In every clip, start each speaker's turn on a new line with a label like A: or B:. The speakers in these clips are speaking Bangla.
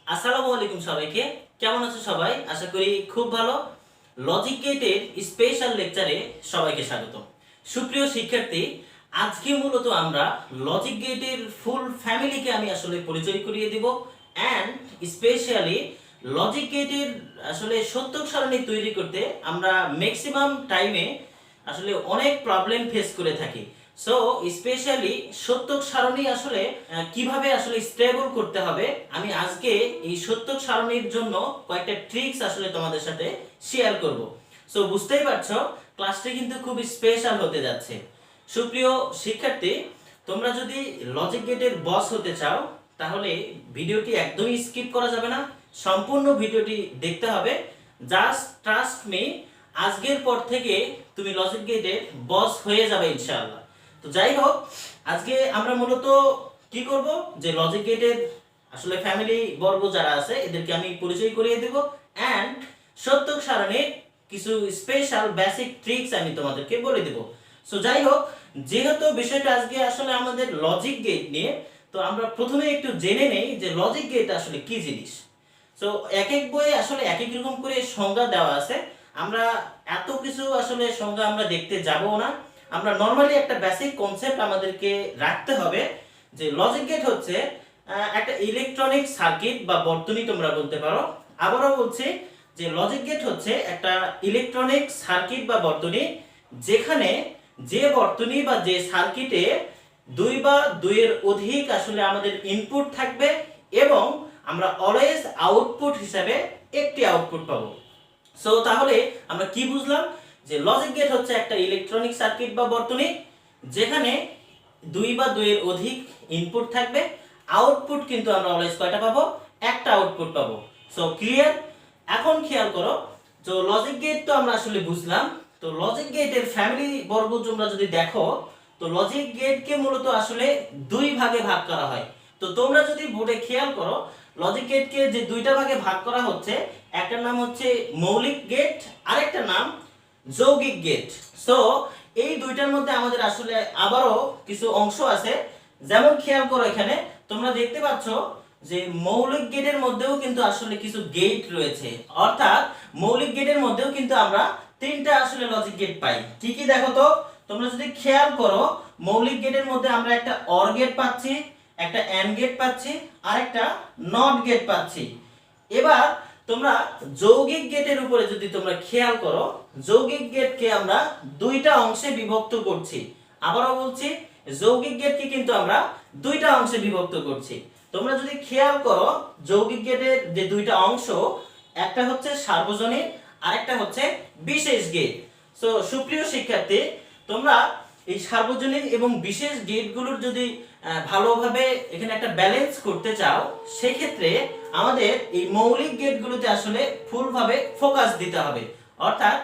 A: আসসালামু আলাইকুম সবাইকে। কেমন আছো সবাই? আশা করি খুব ভালো। লজিক গেটের স্পেশাল লেকচারে সবাইকে স্বাগত। সুপ্রিয় শিক্ষার্থী, আজকে মূলত আমরা লজিক গেটের ফুল ফ্যামিলিকে আমি আসলে পরিচয় করিয়ে দিব অ্যান্ড স্পেশালি লজিক গেটের আসলে সত্যক সারণী তৈরি করতে আমরা ম্যাক্সিমাম টাইমে আসলে অনেক প্রবলেম ফেস করে থাকি। সো স্পেশালি সত্যক সারণী আসলে কিভাবে আসলে স্টেবল করতে হবে, আমি আজকে এই সত্যক সারণীর জন্য কয়েকটা ট্রিক্স আসলে তোমাদের সাথে শেয়ার করব। সো বুঝতেই পারছো ক্লাসটি কিন্তু খুব স্পেশাল হতে যাচ্ছে। সুপ্রিয় শিক্ষার্থী, তোমরা যদি লজিক গেটের বস হতে চাও তাহলে ভিডিওটি একদমই স্কিপ করা যাবে না, সম্পূর্ণ ভিডিওটি দেখতে হবে। জাস্ট ট্রাস্ট মি, আজকের পর থেকে তুমি লজিক গেটের বস হয়ে যাবে ইনশাআল্লাহ। তো যাই হোক, আজকে আমরা মূলত কি করব যে লজিক গেটের আসলে ফ্যামিলি বর্গ যারা আছে এদেরকে আমি পরিচয় করিয়ে দেব অ্যান্ড সত্যক সারণীর কিছু স্পেশাল বেসিক ট্রিক্স আমি তোমাদেরকে বলে দেব। সো যাই হোক, যেহেতু বিষয়টা আজকে আসলে আমাদের লজিক গেট নিয়ে, তো আমরা প্রথমে একটু জেনে নেই যে লজিক গেট আসলে কি জিনিস। সো এক এক বইয়ে আসলে এক এক রকম করে সংজ্ঞা দেওয়া আছে। আমরা এত কিছু আসলে সংজ্ঞা আমরা দেখতে যাবো না। আমরা নরমালি একটা বেসিক কনসেপ্ট আমাদেরকে রাখতে হবে যে লজিক গেট হচ্ছে একটা ইলেকট্রনিক সার্কিট বা বর্তনী তোমরা বলতে পারো। আবারও বলছি যে লজিক গেট হচ্ছে একটা ইলেকট্রনিক সার্কিট বা বর্তনী, যেখানে যে বর্তনী বা যে সার্কিটে দুই বা দুইয়ের অধিক আসলে আমাদের ইনপুট থাকবে এবং আমরা অলওয়েজ আউটপুট হিসাবে একটি আউটপুট পাবো। সো তাহলে আমরা কি বুঝলাম যে লজিক গেট হচ্ছে একটা ইলেকট্রনিক সার্কিট বা বর্তনী, যেখানে দুই বা দুইয়ের অধিক ইনপুট থাকবে, আউটপুট কিন্তু আমরা অলওয়েজ কয়টা পাবো? একটা আউটপুট পাবো। So clear? এখন খেয়াল করো, তো লজিক গেট তো আমরা আসলে বুঝলাম। তো লজিক গেটের ফ্যামিলি বর্গ তোমরা যদি দেখো, তো লজিক গেটকে মূলত আসলে দুই ভাগে ভাগ করা হয়। তো তোমরা যদি বোর্ডে খেয়াল করো, লজিক গেটকে যে দুইটা ভাগে ভাগ করা হচ্ছে, একটার নাম হচ্ছে মৌলিক গেট, আরেকটা নাম যৌগিক গেট। সো এই দুইটার মধ্যে আমাদের আসলে আবারও কিছু অংশ আছে। যেমন খেয়াল করো, এখানে তোমরা দেখতে পাচ্ছ যে মৌলিক গেটের মধ্যেও কিন্তু আসলে কিছু গেট রয়েছে, অর্থাৎ মৌলিক গেটের মধ্যেও কিন্তু আমরা তিনটা আসলে লজিক গেট পাই। কি কি দেখো তো, তোমরা যদি খেয়াল করো, মৌলিক গেটের মধ্যে আমরা একটা অর গেট পাচ্ছি, একটা এন্ড গেট পাচ্ছি, আর একটা নট গেট পাচ্ছি। এবার তোমরা যৌগিক গেটের উপরে যদি তোমরা খেয়াল করো, যৌগিক গেটকে আমরা দুইটা অংশে বিভক্ত করছি। আবারও বলছি, যৌগিক গেটকে কিন্তু আমরা দুইটা অংশে বিভক্ত করছি। তোমরা যদি খেয়াল করো, যৌগিক গেটের যে দুইটা অংশ, একটা হচ্ছে সার্বজনীন, আরেকটা হচ্ছে বিশেষ গেট। সো সুপ্রিয় শিক্ষার্থী, তোমরা এই সার্বজনীন এবং বিশেষ গেটগুলোর যদি ভালোভাবে এখানে একটা ব্যালেন্স করতে চাও, সেক্ষেত্রে আমাদের এই মৌলিক গেটগুলোতে আসলে ফুলভাবে ফোকাস দিতে হবে। অর্থাৎ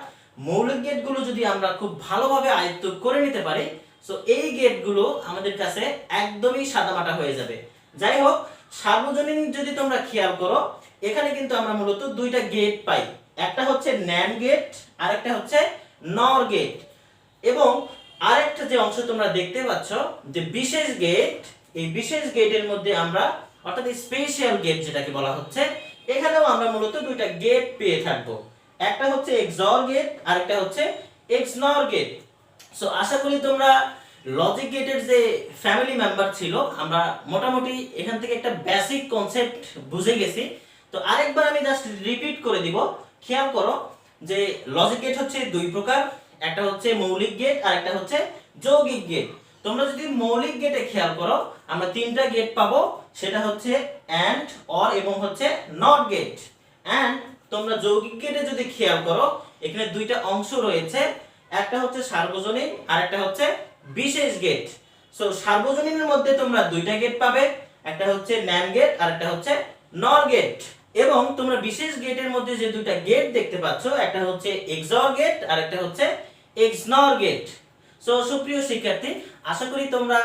A: মৌলিক গেটগুলো যদি আমরা খুব ভালোভাবে আয়ত্ত করে নিতে পারি, সো এই গেটগুলো আমাদের কাছে একদমই সাদামাটা হয়ে যাবে। যাই হোক, সার্বজনীন যদি তোমরা খেয়াল করো, এখানে কিন্তু আমরা মূলত দুইটা গেট পাই, একটা হচ্ছে ন্যান্ড গেট, আরেকটা হচ্ছে নর গেট। এবং আরেকটা যে অংশ তোমরা দেখতে পাচ্ছ যে বিশেষ গেট, এই বিশেষ গেটের মধ্যে আমরা অর্থাৎ স্পেশাল গেট যেটাকে বলা হচ্ছে, এখানেও আমরা মূলত দুইটা গেট পেয়ে থাকবো, একটা হচ্ছে এক্সঅর গেট, আরেকটা হচ্ছে এক্সনর গেট। সো আশা করি তোমরা লজিক গেটের যে ফ্যামিলি মেম্বার ছিল, আমরা মোটামুটি এখান থেকে একটা বেসিক কনসেপ্ট বুঝে গেছি। তো আরেকবার আমি জাস্ট রিপিট করে দিব। খেয়াল করো যে লজিক গেট হচ্ছে দুই প্রকার, একটা হচ্ছে মৌলিক গেট আর একটা হচ্ছে যৌগিক গেট। তোমরা যদি মৌলিক গেটে খেয়াল করো, আমরা তিনটা গেট পাবো, সেটা হচ্ছে এন্ড, অর এবং হচ্ছে নট গেট। এন্ড তোমরা যৌগিক গেটে যদি খেয়াল করো, এখানে দুইটা অংশ রয়েছে, একটা হচ্ছে সার্বজনীন আর একটা হচ্ছে বিশেষ গেট। সো সার্বজনীনের মধ্যে তোমরা দুইটা গেট পাবে, একটা হচ্ছে ন্যান্ড গেট আর একটা হচ্ছে নর গেট। এবং তোমরা বিশেষ গেটের মধ্যে যে দুইটা গেট দেখতে পাচ্ছ, একটা হচ্ছে এক্সঅর গেট আর একটা হচ্ছে এক্সনর গেট। সো সুপ্রিয় শিক্ষার্থী, আশা করি তোমরা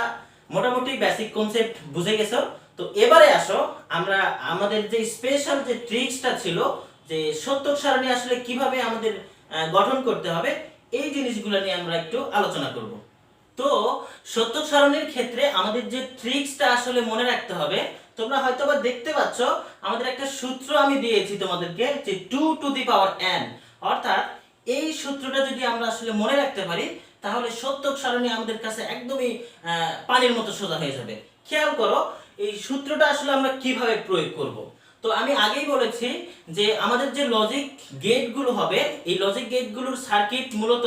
A: মোটামুটি বেসিক কনসেপ্ট বুঝে গেছো। তো এবারে আসো, আমরা আমাদের যে স্পেশাল যে ট্রিক্সটা ছিল যে সত্যক সারণী আসলে কিভাবে আমাদের গঠন করতে হবে, এই জিনিসগুলো নিয়ে আমরা একটু আলোচনা করব। তো সত্যক সারণীর ক্ষেত্রে আমাদের যে ট্রিক্সটা আসলে মনে রাখতে হবে, তোমরা হয়তোবা দেখতে পাচ্ছ আমাদের একটা সূত্র আমি দিয়েছি তোমাদেরকে, যে 2 টু দি পাওয়ার n, অর্থাৎ এই সূত্রটা যদি আমরা আসলে মনে রাখতে পারি তাহলে সত্যক সারণী আমাদের কাছে একদমই পানির মতো সোজা হয়ে যাবে। খেয়াল করো এই সূত্রটা আসলে আমরা কিভাবে প্রয়োগ করব। তো আমি আগেই বলেছি যে আমাদের যে লজিক গেটগুলো হবে, এই লজিক গেটগুলোর সার্কিট মূলত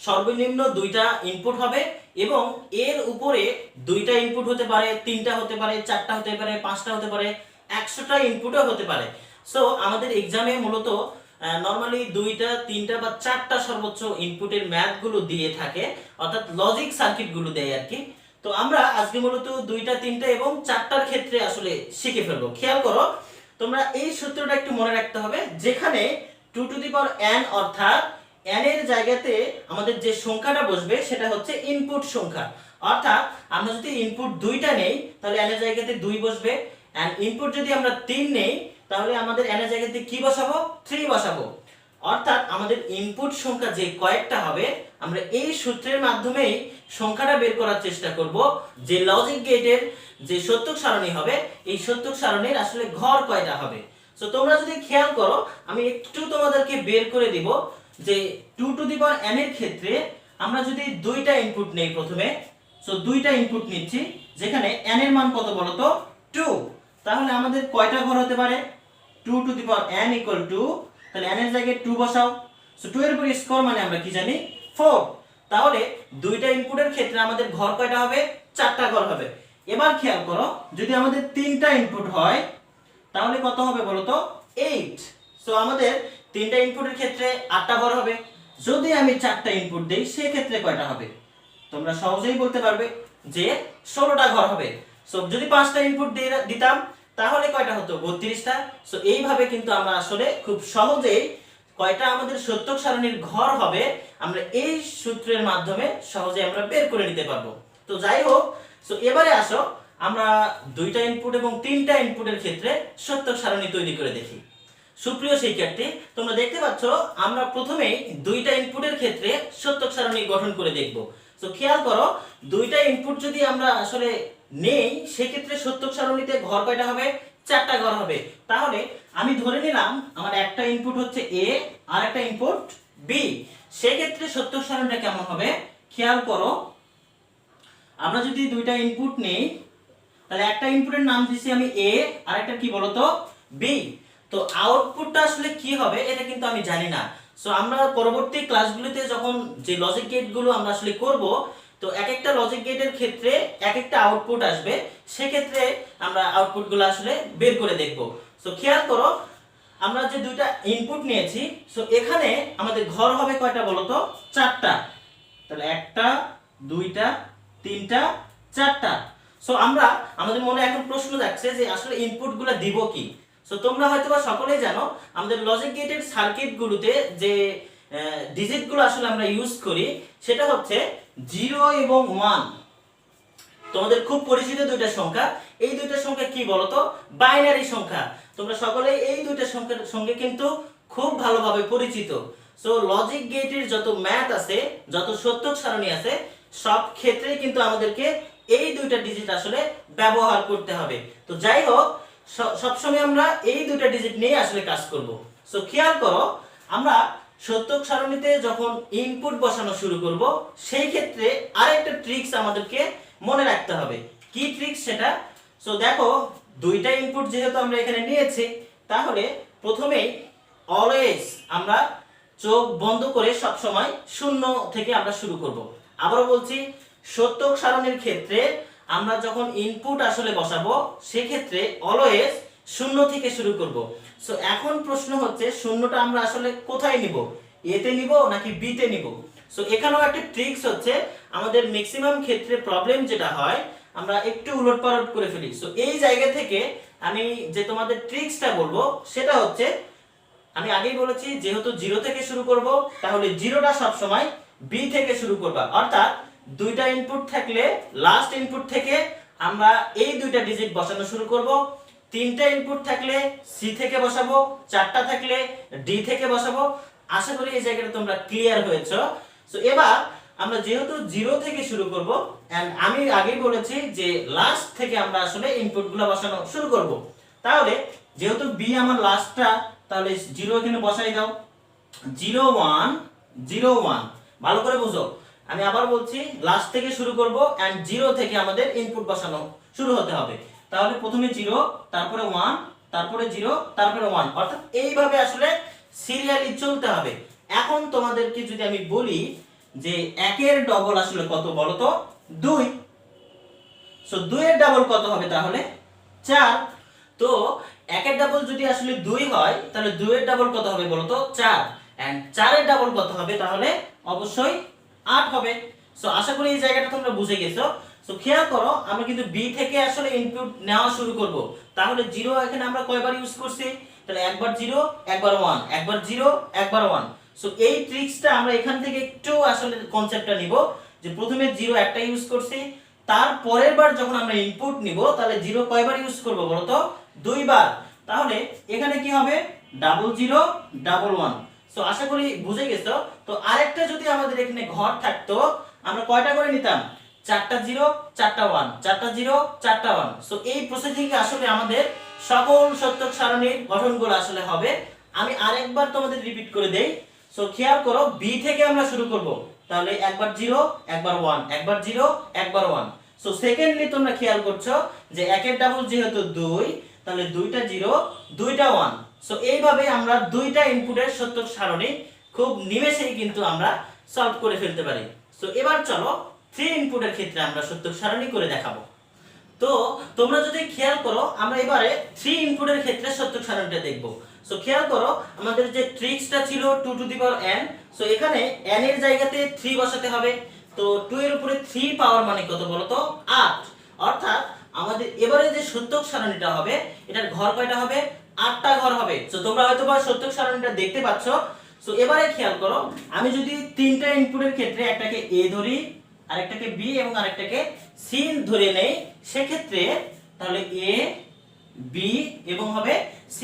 A: সর্বনিম্ন 2টা ইনপুট হবে এবং এর উপরে 2টা ইনপুট হতে পারে, 3টা হতে পারে, 4টা হতে পারে, 5টা হতে পারে, 100টা ইনপুটও হতে পারে। সো আমাদের এক্সামে মূলত নরমালি 2টা, 3টা বা 4টা সর্বোচ্চ ইনপুটের ম্যাথগুলো দিয়ে থাকে, অর্থাৎ লজিক সার্কিটগুলো দেয় আর কি। তো আমরা আজকে মূলত 2টা, 3টা এবং 4টার ক্ষেত্রে আসলে শিখে ফেলবো। খেয়াল করো তোমরা এই সূত্রটা একটু মনে রাখতে হবে, যেখানে 2 টু দি পাওয়ার n, অর্থাৎ n এর জায়গাতে আমাদের যে সংখ্যাটা বসবে সেটা হচ্ছে ইনপুট সংখ্যা। অর্থাৎ আমরা যদি ইনপুট 2টা নেই তাহলে n এর জায়গাতে 2 বসবে, এন্ড ইনপুট যদি আমরা 3 নেই তাহলে আমাদের n এর জায়গাতে কি বসাবো? 3 বসাবো। অর্থাৎ আমাদের ইনপুট সংখ্যা যে কয়েকটা হবে আমরা এই সূত্রের মাধ্যমেই সংখ্যাটা বের করার চেষ্টা করব, যে লজিক গেটের যে সত্যক সারণী হবে এই সত্যক সারণীর আসলে ঘর কয়টা হবে। সো তোমরা যদি খেয়াল করো আমি একটু তোমাদেরকে বের করে দিব যে 2 টু দি পাওয়ার n এর ক্ষেত্রে আমরা যদি 2টা ইনপুট নেই প্রথমে, সো 2টা ইনপুট নিচ্ছি, যেখানে n এর মান কত বলো তো? 2। তাহলে আমাদের কয়টা ঘর হতে পারে? 2 to the power n equal to, তাহলে n এর জায়গায় 2 বসাও। সো 2 এর উপর স্কয়ার মানে আমরা কি জানি? 4। তাহলে 2টা ইনপুটের ক্ষেত্রে আমাদের ঘর কয়টা হবে? 4টা ঘর হবে। এবার খেয়াল করো যদি আমাদের 3টা ইনপুট হয় তাহলে কত হবে বলো তো? 8। সো আমাদের 3টা ইনপুটের ক্ষেত্রে 8টা ঘর হবে। যদি আমি 4টা ইনপুট দেই সেই ক্ষেত্রে কয়টা হবে? তোমরা সহজেই বলতে পারবে যে 16টা ঘর হবে। সো যদি 5টা ইনপুট দিতাম তাহলে কয়টা হতো? 32টা। সো এইভাবে কিন্তু আমরা আসলে খুব সহজেই কয়টা আমাদের সত্যক সারণীর ঘর হবে আমরা এই সূত্রের মাধ্যমে সহজে আমরা বের করে নিতে পারবো। তো যাই হোক, সো এবারে আসো আমরা 2টা ইনপুট এবং 3টা ইনপুটের ক্ষেত্রে সত্যক সারণী তৈরি করে দেখি। সুপ্রিয় শিক্ষার্থী, তোমরা দেখতে পাচ্ছ আমরা প্রথমেই 2টা ইনপুটের ক্ষেত্রে সত্যক সারণী গঠন করে দেখব। সো খেয়াল করো 2টা ইনপুট যদি আমরা আসলে নেই সেক্ষেত্রে সত্যক সারণীতে ঘর কয়টা হবে? 4টা ঘর হবে। তাহলে আমি ধরে নিলাম আমার একটা ইনপুট হচ্ছে a আর একটা ইনপুট b। সেক্ষেত্রে সত্যক সারণীটা কেমন হবে? খেয়াল করো আমরা যদি 2টা ইনপুট নেই তাহলে একটা ইনপুটের নাম দিছি আমি a আর একটা কি বলতো? b। তো আউটপুটটা আসলে কি হবে এটা কিন্তু আমি জানি না। সো আমরা পরবর্তী ক্লাসগুলোতে যখন যে লজিক গেটগুলো আমরা আসলে করব, তো এক একটা লজিক গেটের ক্ষেত্রে এক একটা আউটপুট আসবে, সেক্ষেত্রে আমরা আউটপুটগুলো আসলে বের করে দেখব। সো খেয়াল করো আমরা যে 2টা ইনপুট নিয়েছি, সো এখানে আমাদের ঘর হবে কয়টা বলতো? 4টা। তাহলে 1টা 2টা 3টা 4টা। সো আমরা আমাদের মনে এখন প্রশ্ন যাচ্ছে যে আসলে ইনপুটগুলো দিব কি। সো তোমরা হয়তোবা সকলেই জানো আমাদের লজিক গেটের সার্কিটগুলোতে যে ডিজিটগুলো আসলে আমরা ইউজ করি সেটা হচ্ছে 0 এবং 1। তোমাদের খুব পরিচিত 2টা সংখ্যা। এই 2টা সংখ্যা কি বলতো? বাইনারি সংখ্যা। তোমরা সকলেই এই 2টা সংখ্যার সঙ্গে কিন্তু খুব ভালোভাবে পরিচিত। সো লজিক গেটের যত ম্যাথ আছে, যত সত্যক সারণী আছে, সব ক্ষেত্রেই কিন্তু আমাদেরকে এই 2টা ডিজিট আসলে ব্যবহার করতে হবে। তো যাই হোক, সবসময় আমরা এই 2টা ডিজিট নিয়ে আসলে কাজ করব। সো খেয়াল করো আমরা সত্যক সারণীতে যখন ইনপুট বসানো শুরু করব সেই ক্ষেত্রে আরেকটা ট্রিক্স আমাদেরকে মনে রাখতে হবে। কি ট্রিক্স সেটা? সো দেখো 2টা ইনপুট যেহেতু আমরা এখানে নিয়েছি, তাহলে প্রথমেই অলওয়েজ আমরা চোখ বন্ধ করে সব সময় শূন্য থেকে আমরা শুরু করব। আবারও বলছি, সত্যক সারণীর ক্ষেত্রে আমরা যখন ইনপুট আসলে বসাবো সেক্ষেত্রে অলওয়েজ শূন্য থেকে শুরু করব। সো এখন প্রশ্ন হচ্ছে শূন্যটা আমরা আসলে কোথায় নিব? এ তে নিব নাকি বি তে নিব? সো এখানেও একটা ট্রিক্স হচ্ছে, আমাদের ম্যাক্সিমাম ক্ষেত্রে প্রবলেম যেটা হয় আমরা একটু উলটপালট করে ফেলি। সো এই জায়গা থেকে আমি যে তোমাদের ট্রিক্সটা বলবো সেটা হচ্ছে, আমি আগেই বলেছি যেহেতু 0 থেকে শুরু করব তাহলে 0টা সব সময় বি থেকে শুরু করবা। অর্থাৎ 2টা ইনপুট থাকলে লাস্ট ইনপুট থেকে আমরা এই 2টা ডিজিট বসানো শুরু করব। 3টা ইনপুট থাকলে সি থেকে বসাবো, 4টা থাকলে ডি থেকে বসাবো। আশা করি এই জায়গাটা তোমরা ক্লিয়ার হয়েছো। সো এবার আমরা যেহেতু 0 থেকে শুরু করব এন্ড আমি আগেই বলেছি যে লাস্ট থেকে আমরা আসলে ইনপুটগুলো বসানো শুরু করব। তাহলে যেহেতু b আমার লাস্টটা, তাহলে 0 এখানে বসাই দাও। 0 1 0 1, ভালো করে বুঝো, আমি আবার বলছি লাস্ট থেকে শুরু করব এন্ড 0 থেকে আমাদের ইনপুট বসানো শুরু হতে হবে। তাহলে প্রথমে 0, তারপরে 1, তারপরে 0, তারপরে 1, অর্থাৎ এইভাবে আসলে সিরিয়ালি চলতে হবে। এখন তোমাদেরকে যদি আমি বলি যে 1 এর ডবল আসলে কত বলো তো? 2। সো 2 এর ডাবল কত হবে তাহলে? 4। তো 1 এর ডাবল যদি আসলে 2 হয় তাহলে 2 এর ডাবল কত হবে বলো তো? 4। এন্ড 4 এর ডাবল কত হবে তাহলে? অবশ্যই 8 হবে। সো আশা করি এই জায়গাটা তোমরা বুঝে গেছো। সো খেয়াল করো, আমরা কিন্তু b থেকে আসলে ইনপুট নেওয়া শুরু করব। তাহলে 0 এখানে আমরা কয়বার ইউজ করছি? তাহলে একবার 0, একবার 1, একবার 0, একবার 1। সো এই ট্রিক্সটা আমরা এখান থেকে একটু আসলে কনসেপ্টটা নিব যে প্রথমে 0 একটা ইউজ করছি, তার পরের বার যখন আমরা ইনপুট নিব তাহলে 0 কয়বার ইউজ করব বলো তো? 2 বার। তাহলে এখানে কি হবে? 00 11। সো আশা করি বুঝে গেছো। তো আরেকটা যদি আমাদের এখানে ঘর থাকতো, আমরা কয়টা করে নিতাম? 4টা 0, 4টা 1, 4টা 0, 4টা 1। সো এই প্রসেসিং এ আসলে আমাদের সকল সত্যক সারণীর গঠনগুলো আসলে হবে। আমি আরেকবার তোমাদের রিপিট করে দেই। সো খেয়াল করো, b থেকে আমরা শুরু করব। তাহলে একবার 0, একবার 1, একবার 0, একবার 1। সো সেকেন্ডলি তোমরা খেয়াল করছো যে 1 এর ডাবল যেহেতু 2, তাহলে 2টা 0, 2টা 1। সো এইভাবে আমরা দুইটা ইনপুটের সত্যক সারণী খুব নিমেষেই কিন্তু আমরা সলভ করে ফেলতে পারি। সো এবার চলো 3 ইনপুটের ক্ষেত্রে আমরা সত্যক সারণী করে দেখাবো। তো তোমরা যদি খেয়াল করো, আমরা এবারে 3 ইনপুটের ক্ষেত্রে সত্যক সারণীটা দেখব। সো খেয়াল করো, আমাদের যে ট্রিক্সটা ছিল 2 to the power n, so এখানে n এর জায়গাতে 3 বসাতে হবে। তো 2 এর উপরে 3 পাওয়ার মানে কত বলো তো? 8। অর্থাৎ আমাদের এবারে যে সত্যক সারণীটা হবে, এটার ঘর কয়টা হবে? 8টা ঘর হবে। সো তোমরা হয়তোবা সত্যক সারণীটা দেখতে পাচ্ছো। সো এবারে খেয়াল করো, আমি যদি 3টা ইনপুটের ক্ষেত্রে একটাকে a ধরি, আরেকটাকে b এবং আরেকটাকে c ধরে নেই, সেক্ষেত্রে তাহলে a b এবং হবে c।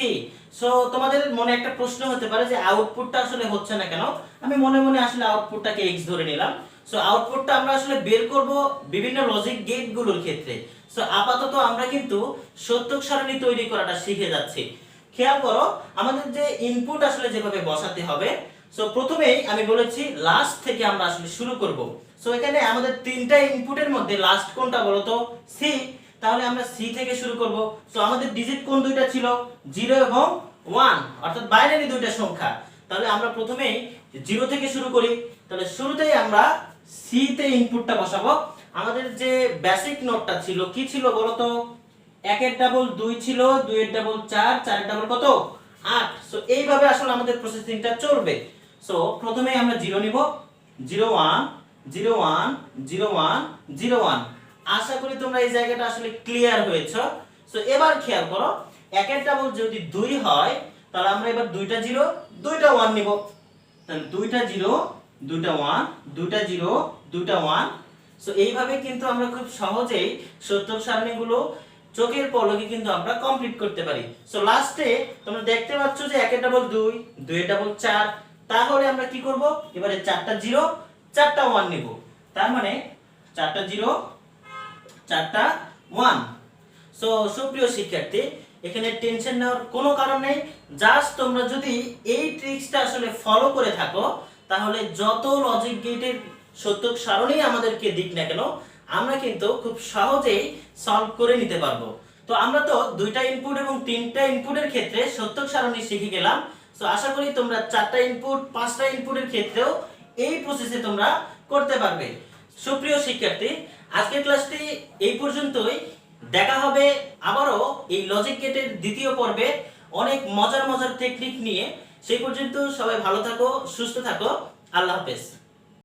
A: সো তোমাদের মনে একটা প্রশ্ন হতে পারে যে আউটপুটটা আসলে হচ্ছে না কেন? আমি মনে মনে আসলে আউটপুটটাকে x ধরে নিলাম। সো আউটপুটটা আমরা আসলে বের করব বিভিন্ন লজিক গেটগুলোর ক্ষেত্রে। সো আপাতত আমরা কিন্তু সত্যক সারণী তৈরি করাটা শিখে যাচ্ছি। খেয়াল করো, আমাদের যে ইনপুট আসলে যেভাবে বসাতে হবে, সো প্রথমেই আমি বলেছি লাস্ট থেকে আমরা আসলে শুরু করব। সো এখানে আমাদের 3টা ইনপুটের মধ্যে লাস্ট কোনটা বলো তো? c। তাহলে আমরা c থেকে শুরু করব। সো আমাদের ডিজিট কোন দুইটা ছিল? 0 এবং 1, অর্থাৎ বাইনারি দুইটা সংখ্যা। তাহলে আমরা প্রথমেই 0 থেকে শুরু করি। তাহলে শুরুতেই আমরা c তে ইনপুটটা বসাবো। আমাদের যে বেসিক নোটটা ছিল কি ছিল বলো তো? 1 এর ডাবল 2 ছিল, 2 এর ডাবল 4, 4 এর ডাবল কত? 8। সো এইভাবে আসলে আমাদের প্রসেসিংটা চলবে। সো প্রথমেই আমরা 0 নিব, 0 1 0 1 0 1 0 1। আশা করি তোমরা এই জায়গাটা আসলে ক্লিয়ার হয়েছে। সো এবার খেয়াল করো, 1 এর ডাবল যদি 2 হয়, তাহলে আমরা এবার 2টা 0, 2টা 1 নিব। তাহলে 2টা 0, 2টা 1, 2টা 0, 2টা 1। সো এইভাবে কিন্তু আমরা খুব সহজেই সত্যক সারণীগুলো চোখের পলকে কিন্তু আমরা কমপ্লিট করতে পারি। সো লাস্টে তোমরা দেখতে পাচ্ছ যে 1 এর ডাবল 2, 2 এর ডাবল 4। তাহলে আমরা কি করব? এবারে 4টা 0, 4টা 1 নিব। তার মানে 4টা 0, 4টা 1। সো সুপ্রিয় শিক্ষার্থী, এখানে টেনশন নেওয়ার কোনো কারণ নেই। জাস্ট তোমরা যদি এই ট্রিক্সটা আসলে ফলো করে থাকো, তাহলে যত লজিক গেটের সত্যক সারণী আমাদেরকে দিক না কেন, আমরা কিন্তু খুব সহজেই সলভ করে নিতে পারবো। তো আমরা তো 2টা ইনপুট এবং 3টা ইনপুটের ক্ষেত্রে সত্যক সারণী শিখে গেলাম। সো আশা করি তোমরা 4টা ইনপুট, 5টা ইনপুটের ক্ষেত্রেও এই প্রসেসে তোমরা করতে পারবে। সুপ্রিয় শিক্ষার্থী, আজকের ক্লাসটি এই পর্যন্তই। দেখা হবে আবারও এই লজিক গেটের দ্বিতীয় পর্বে অনেক মজার মজার টেকনিক নিয়ে। সেই পর্যন্ত সবাই ভালো থাকো, সুস্থ থাকো। আল্লাহ হাফেজ।